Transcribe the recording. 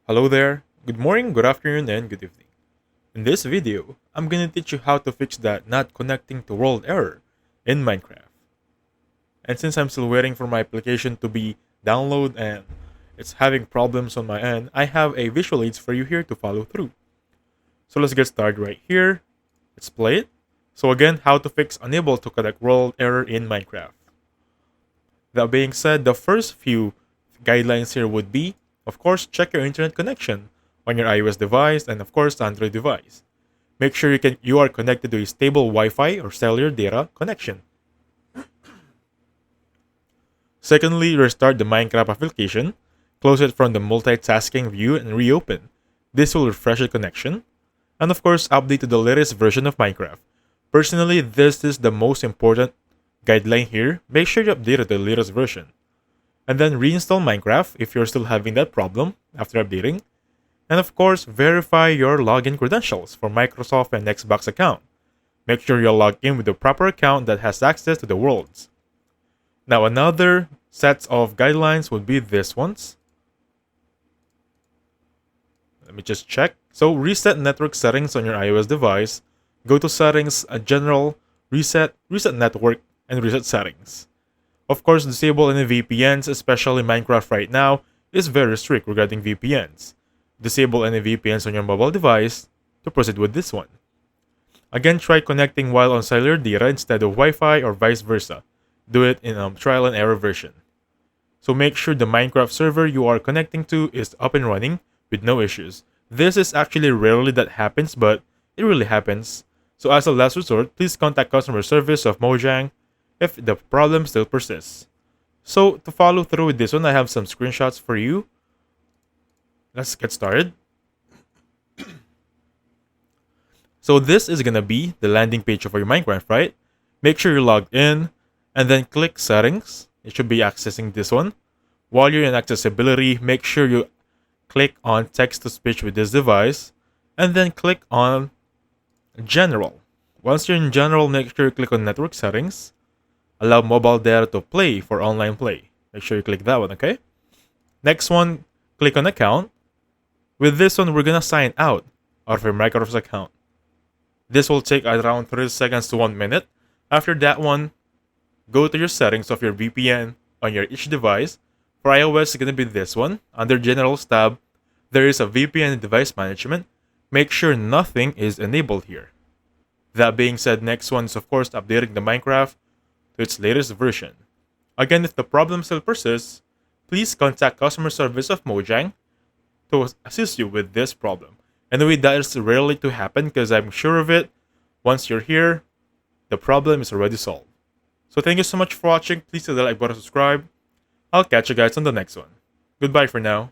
Hello there, good morning, good afternoon, and good evening. In this video, I'm gonna teach you how to fix that not connecting to world error in Minecraft. And since I'm still waiting for my application to be downloaded and it's having problems on my end, I have a visual aids for you here to follow through. So let's get started right here. Let's play it. So again, how to fix unable to connect world error in Minecraft. That being said, the first few guidelines here would be, of course, check your internet connection on your iOS device and of course Android device. Make sure you are connected to a stable Wi-Fi or cellular data connection. Secondly, restart the Minecraft application, close it from the multitasking view and reopen. This will refresh the connection. And of course, update to the latest version of Minecraft. Personally, this is the most important guideline here. Make sure you update to the latest version. And then reinstall Minecraft if you're still having that problem after updating. And of course, verify your login credentials for Microsoft and Xbox account. Make sure you're logged in with the proper account that has access to the worlds. Now another set of guidelines would be this ones. Let me just check. So reset network settings on your iOS device. Go to settings, general, reset network, and reset settings. Of course, disable any VPNs, especially Minecraft right now is very strict regarding VPNs. Disable any VPNs on your mobile device to proceed with this one. Again, try connecting while on cellular data instead of Wi-Fi or vice versa. Do it in a trial and error version. So make sure the Minecraft server you are connecting to is up and running with no issues. This is actually rarely that happens, but it really happens. So as a last resort, please contact customer service of Mojang if the problem still persists. So to follow through with this one, I have some screenshots for you. Let's get started. So this is gonna be the landing page of your Minecraft, right? Make sure you're logged in and then click settings. It should be accessing this one. While you're in accessibility, make sure you click on text to speech with this device and then click on general. Once you're in general, make sure you click on network settings. Allow mobile data to play for online play. Make sure you click that one, okay? Next one, click on account. With this one, we're gonna sign out of your Microsoft account. This will take around 30 seconds to 1 minute. After that one, go to your settings of your VPN on your each device. For iOS, it's gonna be this one. Under Generals tab, there is a VPN device management. Make sure nothing is enabled here. That being said, next one is of course updating the Minecraft to its latest version. Again, if the problem still persists, please contact customer service of Mojang to assist you with this problem. Anyway, that is rarely to happen because I'm sure of it. Once you're here, the problem is already solved. So thank you so much for watching. Please hit the like button, subscribe. I'll catch you guys on the next one. Goodbye for now.